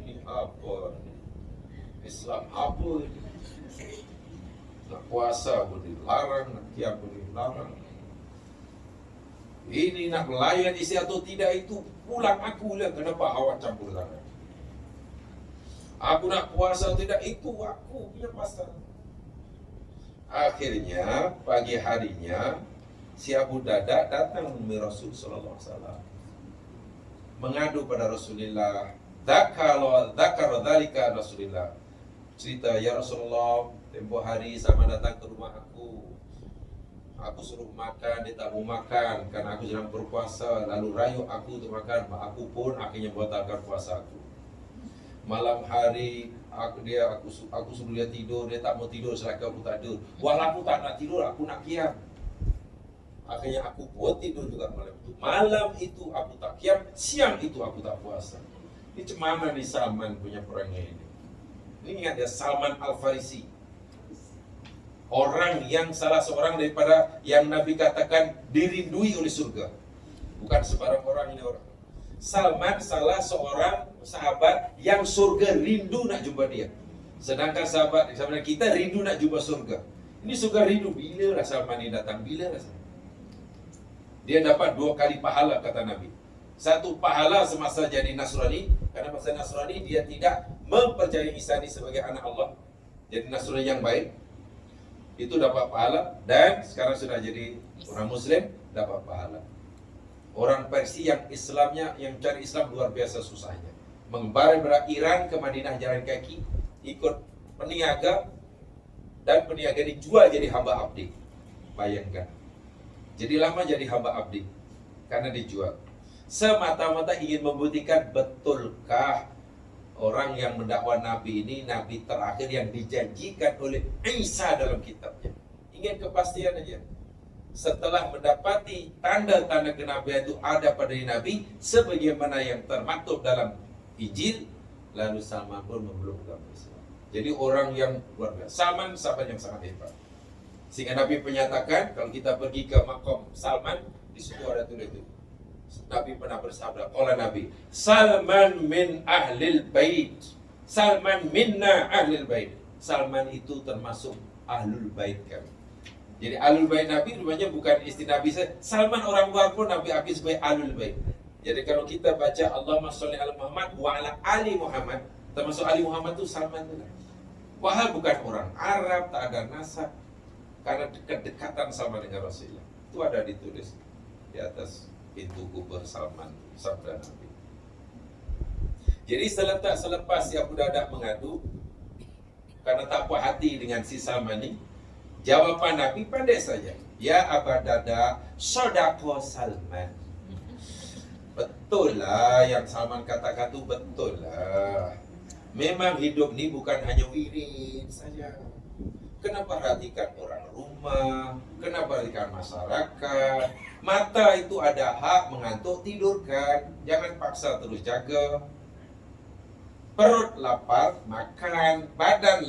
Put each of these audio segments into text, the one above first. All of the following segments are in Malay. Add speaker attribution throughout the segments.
Speaker 1: ini apa? Islam apa ini? Nak puasa pun dilarang, nak qiyam pun dilarang. Ini nak melayan isi atau tidak itu pulang aku lah. Kenapa awak campur tangan? Aku nak puasa atau tidak itu aku punya pasal. Akhirnya pagi harinya si Abu Darda datang menemui Rasul sallallahu alaihi wasallam, mengadu pada Rasulullah. Dzakara dzalika Rasulullah. Cerita, ya Rasulullah, tempoh hari sama datang ke rumah aku. Aku suruh makan, dia tak mau makan karena aku sedang berpuasa. Lalu rayu aku untuk makan, aku pun akhirnya batalkan puasa aku. Malam hari aku suruh dia tidur, dia tak mau tidur selagi aku tak tidur. Walau aku tak nak tidur, aku nak qiyam. Akhirnya aku buat tidur juga malam itu. Malam itu aku tak qiyam, siang itu aku tak puasa. Ini cemana nih Salman punya perangnya ini. Ini ingat ya, Salman Al-Farisi, orang yang salah seorang daripada yang Nabi katakan dirindui oleh surga. Bukan sebarang orang ini orang. Salman salah seorang sahabat yang surga rindu nak jumpa dia. Sedangkan sahabat kita rindu nak jumpa surga. Ini surga rindu. Bila lah Salman ini datang? Bila lah? Dia dapat 2 kali pahala kata Nabi. 1 pahala semasa jadi Nasrani, karena masa Nasrani dia tidak mempercayai Isa ini sebagai anak Allah. Jadi Nasrani yang baik, itu dapat pahala. Dan sekarang sudah jadi orang Muslim, dapat pahala. Orang Persia yang Islamnya, yang cari Islam luar biasa susahnya, mengembara dari Iran ke Madinah jalan kaki, ikut peniaga, dan peniaga dijual jadi hamba abdi. Bayangkan, jadi lama jadi hamba abdi karena dijual. Semata-mata ingin membuktikan betulkah orang yang mendakwa Nabi ini Nabi terakhir yang dijanjikan oleh Isa dalam kitabnya. Ingin kepastian aja. Setelah mendapati tanda-tanda kenabian itu ada pada Nabi sebagaimana yang termaktub dalam Injil, lalu Salman pun memeluk agama Islam. Jadi orang yang luar biasa. Salman sahabat yang sangat hebat. Sehingga Nabi menyatakan kalau kita pergi ke makom Salman, di situ ada tulis itu. Nabi pernah bersabda, oleh Nabi, Salman min ahlil bait, Salman minna ahlil bait. Salman itu termasuk ahlul bait kami. Jadi ahlul bait Nabi rupanya bukan istilah Nabi saja. Salman orang luar pun Nabi akui sebagai ahlul bait. Jadi kalau kita baca Allahumma sholli ala Muhammad wa ala ali Muhammad, termasuk ali Muhammad itu Salman itu. Wahal bukan orang Arab, tak ada nasab, karena kedekatan sama dengan Rasulullah. Itu ada ditulis di atas pintu kubur Salman, sabda Nabi. Jadi selepas si Abu Darda mengadu karena tak puas hati dengan si Salman ini, jawaban Nabi pendek saja. Ya Abu Darda, sodako Salman. Betul lah yang Salman katakan itu, betul lah. Memang hidup ini bukan hanya wirid saja. Kena perhatikan orang rumah, kena perhatikan masyarakat. Mata itu ada hak mengantuk, tidurkan. Jangan paksa terus jaga. Perut lapar, makan. Badan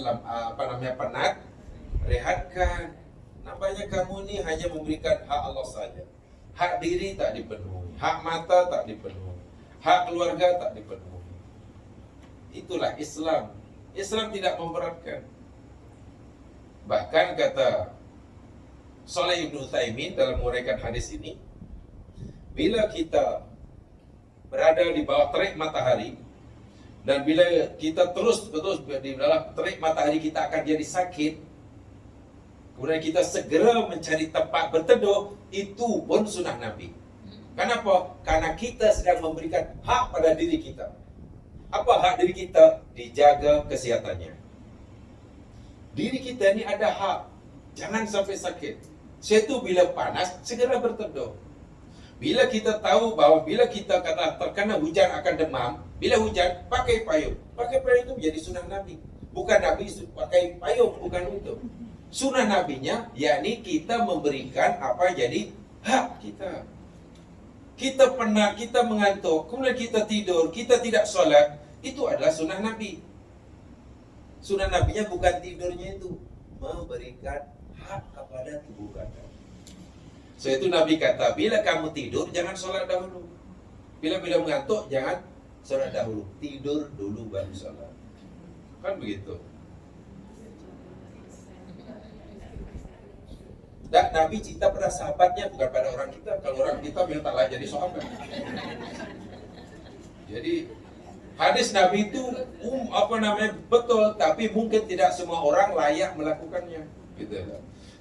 Speaker 1: penat, rehatkan. Nampaknya kamu ini hanya memberikan hak Allah saja. Hak diri tak dipenuhi, hak mata tak dipenuhi, hak keluarga tak dipenuhi. Itulah Islam. Islam tidak memberatkan. Bahkan kata Shalih Ibn Utsaimin dalam menguraikan hadis ini, bila kita berada di bawah terik matahari dan bila kita terus di dalam terik matahari kita akan jadi sakit, kemudian kita segera mencari tempat berteduh, itu pun sunnah Nabi. Kenapa? Karena kita sedang memberikan hak pada diri kita. Apa hak diri kita? Dijaga kesehatannya. Diri kita ini ada hak, jangan sampai sakit. Satu, bila panas, segera berteduh. Bila kita tahu bahwa bila kita kata terkena hujan akan demam, bila hujan, pakai payung. Pakai payung itu menjadi sunnah Nabi. Bukan Nabi pakai payung, bukan itu. Sunnah Nabinya, yakni kita memberikan apa jadi hak kita. Kita penat, kita mengantuk, kemudian kita tidur, kita tidak sholat, itu adalah sunnah Nabi. Sunnah Nabinya bukan tidurnya itu, memberikan hak kepada tubuh kita. So itu Nabi kata, bila kamu tidur jangan sholat dahulu. Bila mengantuk jangan Solat dahulu, tidur dulu baru sholat. Kan begitu. Dan Nabi cinta pada sahabatnya, bukan pada orang kita. Kalau orang kita memang tak layak jadi sahabat. Jadi hadis Nabi itu betul, tapi mungkin tidak semua orang layak melakukannya. Gitu.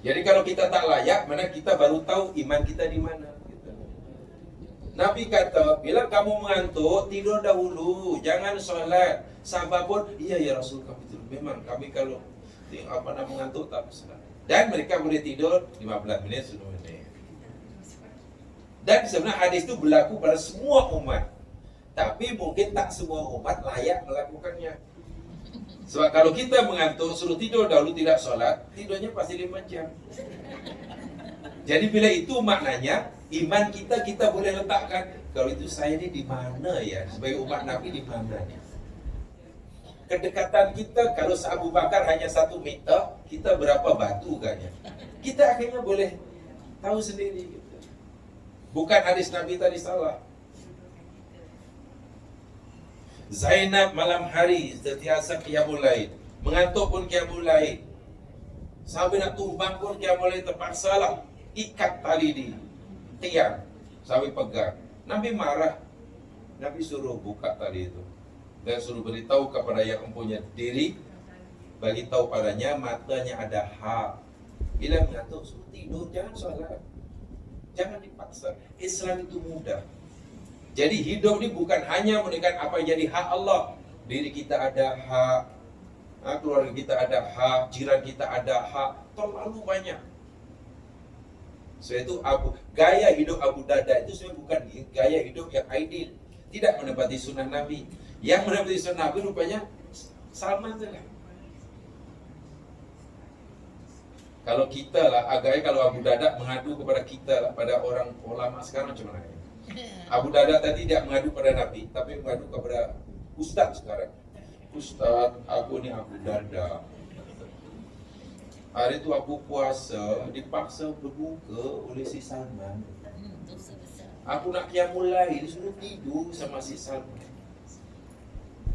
Speaker 1: Jadi kalau kita tak layak, mana kita baru tahu iman kita di mana. Gitu. Nabi kata, bila kamu mengantuk, tidur dahulu, jangan sholat. Sahabat pun, iya ya Rasul, kami tidur. Memang kami kalau mengantuk tak sholat. Dan mereka boleh tidur 15 menit, 10 menit. Dan sebenarnya hadis itu berlaku pada semua umat. Tapi mungkin tak semua umat layak melakukannya. Sebab kalau kita mengantuk, suruh tidur dahulu tidak sholat, tidurnya pasti 5 jam. Jadi bila itu maknanya, iman kita boleh letakkan. Kalau itu saya ini di mana ya? Sebagai umat Nabi di mana ya? Kedekatan kita kalau Abu Bakar hanya 1 meter, kita berapa batu kan ya? Kita akhirnya boleh tahu sendiri. Gitu. Bukan hadis Nabi tadi salah. Zainab malam hari sentiasa qiyamul lail, mengantuk pun qiyamul lail. Sampai nak tumbang pun qiyamul lail, terpaksalah ikat tali di tiang sampai pegang. Nabi marah. Nabi suruh buka tali itu dan suruh beritahu kepada yang mempunyai diri, bagi tahu padanya matanya ada hak. Bila mengantuk suruh tidur, jangan sholat, jangan dipaksa. Islam itu mudah. Jadi hidup ini bukan hanya menunjukkan apa yang jadi hak Allah. Diri kita ada hak, keluarga kita ada hak, jiran kita ada hak, terlalu banyak. So itu gaya hidup Abu Darda itu sebenarnya bukan gaya hidup yang ideal. Tidak menepati sunnah Nabi. Yang menepati sunnah Nabi rupanya Salman saja. Kalau kita lah, agaknya kalau Abu Darda mengadu kepada kita lah, pada orang ulama sekarang macam mana? Abu Darda tadi tidak mengadu pada Nabi, tapi mengadu kepada Ustaz sekarang. Ustaz, aku ni Abu Darda. Hari itu aku puasa, dipaksa berbuka oleh si Salman. Aku nak qiyamul lail, suruh tidur sama si Salman.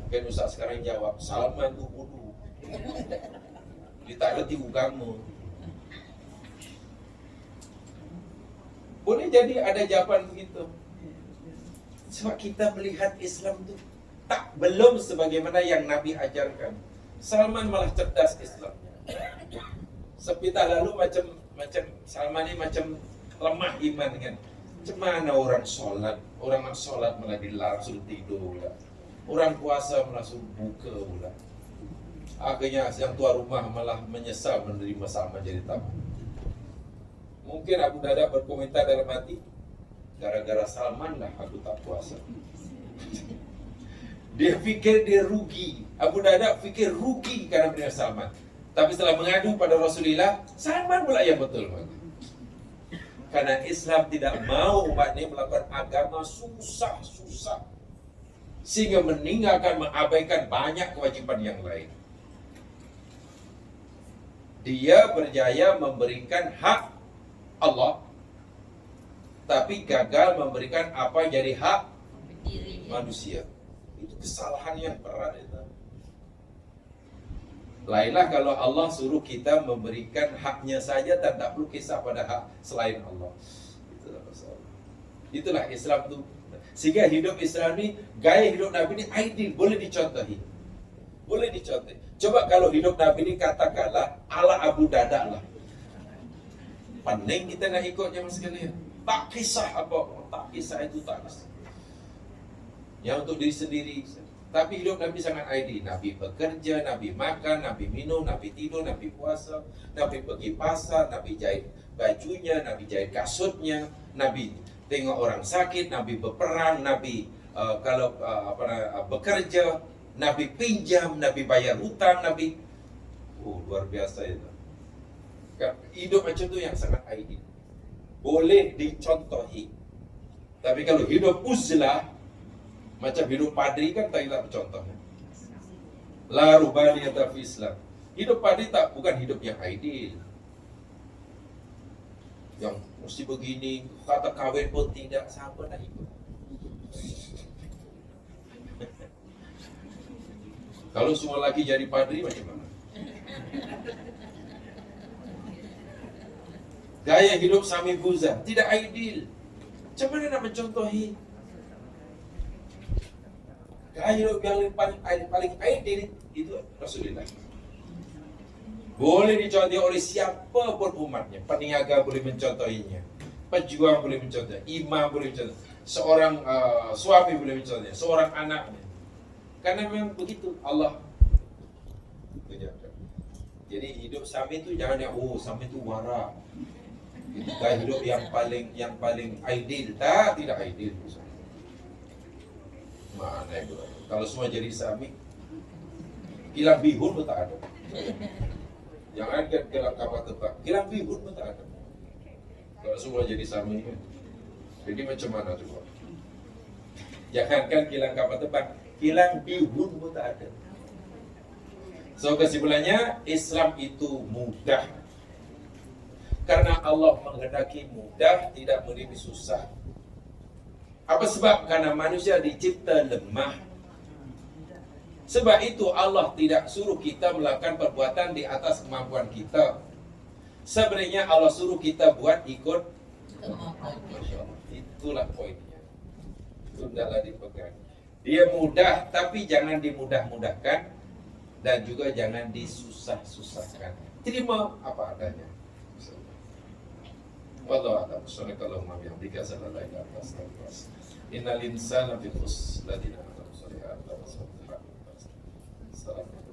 Speaker 1: Mungkin Ustaz sekarang jawab, Salman tu bodoh. Dia tak reti agama. Boleh jadi ada jawapan begitu. Sebab kita melihat Islam itu belum sebagaimana yang Nabi ajarkan. Salman malah cerdas Islam. Sepintas lalu macam Salman ini macam lemah iman kan. Macam mana orang nak solat malah dilarang suruh tidur pula. Orang puasa malah suruh buka pula. Akhirnya yang tua rumah malah menyesal menerima Salman jadi tamu. Mungkin Abu Darda berkomentar dalam hati, gara-gara Salman lah aku tak puasa. Dia fikir dia rugi. Abu Darda fikir rugi karena mendengar Salman. Tapi setelah mengadu pada Rasulullah, Salman pula yang betul. Karena Islam tidak mau umat ini melakukan agama susah-susah, sehingga mengabaikan banyak kewajiban yang lain. Dia berjaya memberikan hak Allah, tapi gagal memberikan apa yang jadi hak manusia. Itu kesalahan yang berat itu. Lainlah kalau Allah suruh kita memberikan haknya saja dan tak perlu kisah pada hak selain Allah. Itulah masalah. Itulah Islam itu. Sehingga hidup Islam ini, gaya hidup Nabi ini ideal, boleh dicontohi. Boleh dicontohi. Coba kalau hidup Nabi ini katakanlah ala Abu Darda lah. Pening kita nak ikutnya mas sekalian. Tak kisah apa, tak kisah itu tak kisah. Yang untuk diri sendiri. Tapi hidup Nabi sangat ideal. Nabi bekerja, Nabi makan, Nabi minum, Nabi tidur, Nabi puasa, Nabi pergi pasar, Nabi jahit bajunya, Nabi jahit kasutnya, Nabi tengok orang sakit, Nabi berperang, Nabi bekerja, Nabi pinjam, Nabi bayar hutang, Nabi luar biasa itu. Hidup macam tu yang sangat ideal. Boleh dicontohi. Tapi kalau hidup uzlah macam hidup padri kan tak bercontohnya. La rubaniyata fi Islam. Hidup padri bukan hidup yang ideal. Yang mesti begini, kata kahwin pun tidak, siapa nak ikut. Kalau semua laki jadi padri macam mana? Gaya hidup Sami Buza tidak ideal. Macam mana nak mencontohi? Gaya hidup yang paling ideal itu Rasulullah. Boleh dicontohi oleh siapa pun umatnya. Peniaga boleh mencontohinya, pejuang boleh mencontohi, imam boleh mencontohi, seorang suami boleh mencontohi, seorang anaknya. Karena memang begitu Allah mengajarkan. Jadi hidup Sami itu jangan yang Sami itu wara. Itu gaya hidup yang paling ideal. Tidak ideal. Mana itu? Kalau semua jadi Sami, kilang bihun pun tak ada. Jangan kan kilang kapal tebak, kilang bihun pun tak ada. Kalau semua jadi Sami, jadi macam mana coba? Jangankan kilang kapal tebak, kilang bihun pun tak ada. So kesimpulannya, Islam itu mudah. Karena Allah menghendaki mudah, tidak menjadi susah. Apa sebab? Karena manusia dicipta lemah. Sebab itu Allah tidak suruh kita melakukan perbuatan di atas kemampuan kita. Sebenarnya Allah suruh kita buat ikut kemampuan. Itulah poinnya. Itu adalah dipegang. Dia mudah, tapi jangan dimudah-mudahkan. Dan juga jangan disusah-susahkan. Terima apa adanya. Wallahu a'lam. Subhanakallahumma wa bihamdika asyhadu an la ilaha illa anta astaghfiruka wa atubu ilaik. Innal insana fi khusr ladina amanu wa salihati wa tawasaw bil haqqi wa tawasaw bis sabr.